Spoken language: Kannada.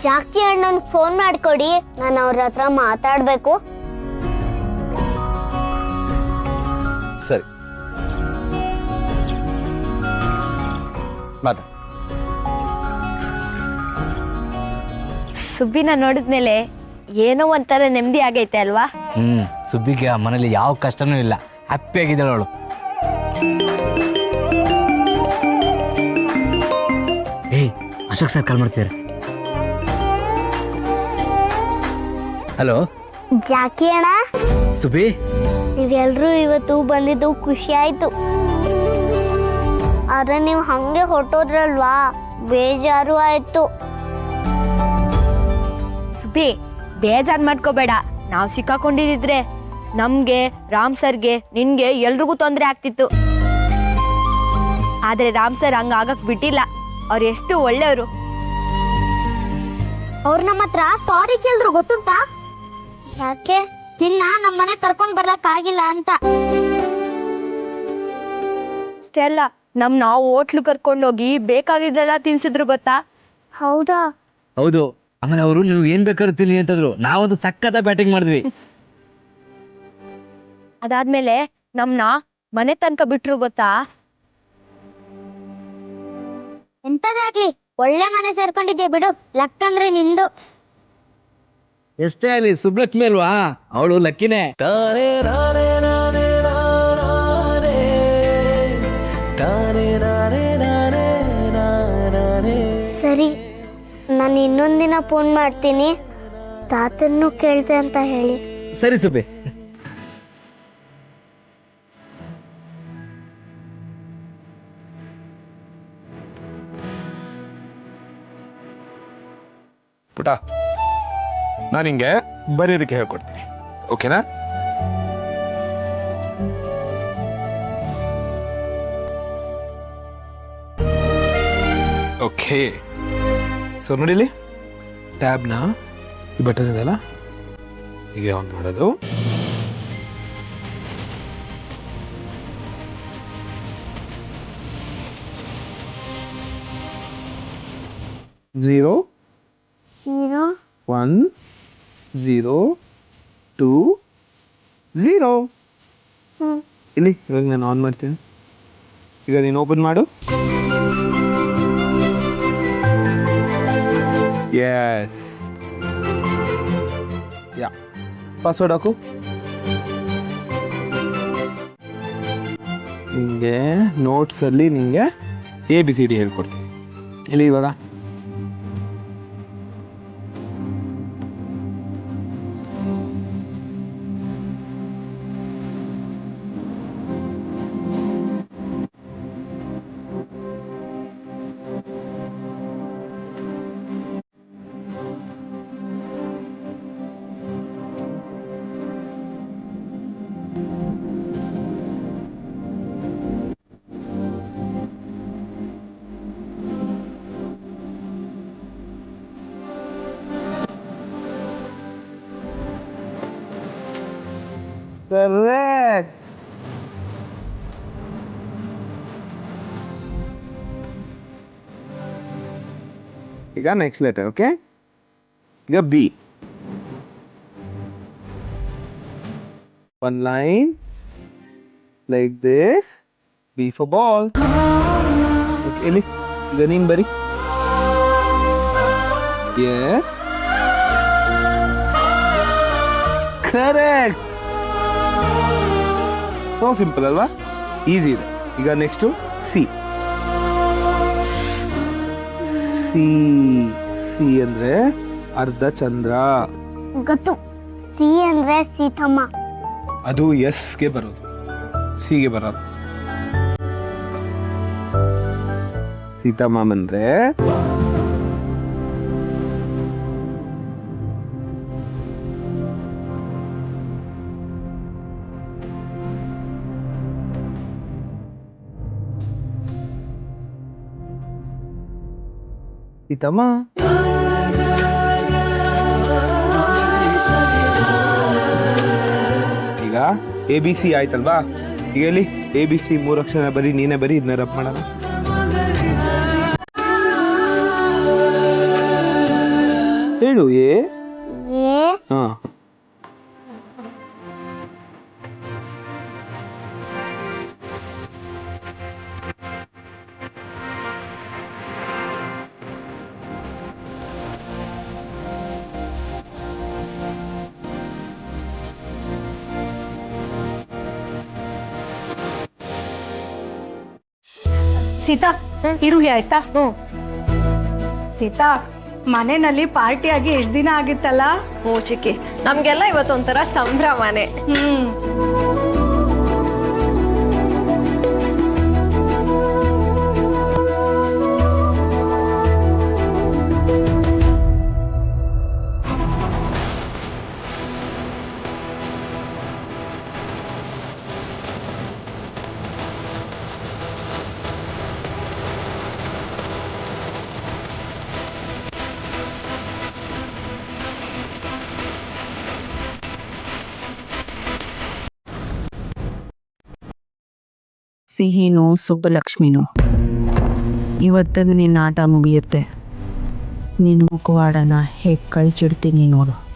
ಜಾಕಿ ಅಣ್ಣನ್ ಫೋನ್ ಮಾಡ್ಕೊಡಿ, ನಾನು ಅವ್ರ ಹತ್ರ ಮಾತಾಡ್ಬೇಕು. ಸರಿ ಮಾತಾ. ಸುಬ್ಬಿನ ನೋಡಿದ್ಮೇಲೆ ಏನೋ ಒಂಥರ ನೆಮ್ಮದಿ ಆಗೈತೆ ಅಲ್ವಾ? ಸುಬ್ಬಿಗೆ ಆ ಮನೇಲಿ ಯಾವ ಕಷ್ಟನೂ ಇಲ್ಲ, ಹ್ಯಾಪಿ ಆಗಿದ್ದಾಳೆ ಅವಳು. ಏಯ್ ಅಶೋಕ್ ಸರ್ ಕಾಲ್ ಮಾಡ್ತೀರ? ಹಲೋ ಜಾಕಿ ಅಣ್ಣ, ಸುಬ್ಬಿ, ನೀವೆಲ್ರೂ ಇವತ್ತು ಬಂದಿದ್ದು ಖುಷಿ ಆಯ್ತು. ಆದ್ರೆ ನೀವು ಹಂಗೆ ಹೊರಟೋದ್ರಲ್ವಾ, ಬೇಜಾರು ಆಯ್ತು. ಸುಬ್ಬಿ ಬೇಜಾರ್ ಮಾಡ್ಕೋಬೇಡ. ನಾವ್ ಸಿಕ್ಕಾಕೊಂಡಿದ್ರೆ ನಮ್ಗೆ, ರಾಮ್ ಸರ್ಗೆ, ನಿನ್ಗೆ ಎಲ್ರಿಗೂ ತೊಂದ್ರೆ ಆಗ್ತಿತ್ತು. ಆದ್ರೆ ರಾಮ್ ಸರ್ ಹಂಗ ಆಗಕ್ ಬಿಟ್ಟಿಲ್ಲ. ಅವ್ರು ಎಷ್ಟು ಒಳ್ಳೆಯವರು. ಅವ್ರು ನಮ್ಮ ಹತ್ರ ಸಾರಿ ಕೇಳಿದ್ರು ಗೊತ್ತುಂಟಾ? ಯಾಕೆ? ನಿನ್ನ ನಮ್ಮನೆ ಕರ್ಕೊಂಡ್ ಬರ್ಲಕ್ ಆಗಿಲ್ಲ ಅಂತ. ಅಷ್ಟೇ ಅಲ್ಲ, ನಾವು ಹೋಟ್ಲು ಕರ್ಕೊಂಡೋಗಿ ಬೇಕಾಗಿದ್ದೆಲ್ಲ ತಿನ್ಸಿದ್ರು ಗೊತ್ತಾ? ಹೌದಾ? ಹೌದು. ಆಮೇಲೆ ಅವರು ನೀವು ಏನ್ ಬೇಕಾದ್ರೂ ತಿನ್ನಿ ಅಂತಂದ್ರು. ನಾವೊಂದು ಸಖತ್ತ ಬ್ಯಾಟಿಂಗ್ ಮಾಡಿದ್ವಿ. ಅದಾದ್ಮೇಲೆ ನಮ್ನ ಮನೆ ತನಕ ಬಿಟ್ರು ಗೊತ್ತಾ? ಎಂತದಾಗ್ಲಿ ಒಳ್ಳೆ ಮನೆ ಸೇರ್ಕೊಂಡಿದ್ದೆ ಬಿಡು, ಲಕ್ ಅಂದ್ರೆ ನಿಂದು. ಎಷ್ಟೇ ಆಗಲಿ ಸುಬ್ಲಕ್ಷ್ಮಿ ಅಲ್ವಾ, ಅವಳು ಲಕ್ಕಿನೇ. ಸರಿ, ನಾನು ಇನ್ನೊಂದಿನ ಫೋನ್ ಮಾಡ್ತೀನಿ, ತಾತನ್ನು ಕೇಳ್ದೆ ಅಂತ ಹೇಳಿ. ಸರಿ ಸುಬ್ಬಿ. ಪುಟ, ನಾನು ಹಿಂಗೆ ಬರೆಯೋದಕ್ಕೆ ಹೇಳ್ಕೊಡ್ತೀನಿ, ಓಕೆನಾ? ಓಕೆ. ಸೊ ನೋಡಿಲಿ, ಟ್ಯಾಬ್ನ ಈ ಬಟನ್ ಇದೆಯಲ್ಲ, ಹೀಗೆ ಆನ್ ಮಾಡೋದು. ಝೀರೋ 1 0 2 0. ಇಲ್ಲಿ ಇವಾಗ ನಾನು ಆನ್ ಮಾಡ್ತೀನಿ. ಈಗ ನೀನು ಓಪನ್ ಮಾಡು. ಎಸ್, ಯಾ, ಪಾಸ್ವರ್ಡ್ ಹಾಕು. ನಿಂಗೆ ನೋಟ್ಸಲ್ಲಿ ನಿಂಗೆ ABCD ಹೇಳ್ಕೊಡ್ತೀನಿ. ಇಲ್ಲಿ ಇವಾಗ ಕರೆಕ್ಟ್. ಈಗ ನೆಕ್ಸ್ಟ್ ಲೆಟರ್. ಓಕೆ, ಈಗ B. One line like this. B for ball. Okay, ಇಲ್ಲಿ ಈಗ ನೀನ್ ಬರಿ. Yes, correct. ಸೊ ಸಿಂಪಲ್ ಅಲ್ವಾ, ಈಸಿ ಇದೆ. ಈಗ ನೆಕ್ಸ್ಟ್ ಸಿ. ಸಿ ಅಂದ್ರೆ ಅರ್ಧ ಚಂದ್ರ. ಗೊತ್ತು, ಸಿ ಅಂದ್ರೆ ಸೀತಮ್ಮ. ಅದು ಎಸ್ಗೆ ಬರೋದು, ಸಿಗೆ ಬರೋದು. ಸೀತಮ್ಮ ಅಂದ್ರೆ ಸೀತಮ್ಮ. ಈಗ ABC ಆಯ್ತಲ್ವಾ? ಈಗ ಇಲ್ಲಿ ABC 3 ಅಕ್ಷರ ಬರೀ, ನೀನೇ ಬರೀ, ಇದನ್ನ ರಬ್ ಮಾಡೋಣ. ಹೇಳು ಏ. ಏ ಹಾ. ಸೀತಾ ಇರು ಆಯ್ತಾ ಸೀತಾ ಮನೆಯಲ್ಲಿ ಪಾರ್ಟಿ ಆಗಿ ಎಷ್ಟ್ ದಿನ ಆಗಿತ್ತಲ್ಲ. ಹ್ಞೂ ಚಿಕ್ಕಿ, ನಮ್ಗೆಲ್ಲ ಇವತ್ತೊಂಥರ ಸಂಭ್ರಮನೆ. ಸಿಹಿನೂ ಸುಬ್ಬಲಕ್ಷ್ಮಿನೂ ಇವತ್ತಿಗೆ ನಿನ್ನ ಆಟ ಮುಗಿಯುತ್ತೆ. ನಿನ್ನ ಮುಖವಾಡನ ಹೇಗೆ ಕಳ್ಚಿಡ್ತೀನಿ ನೋಡು.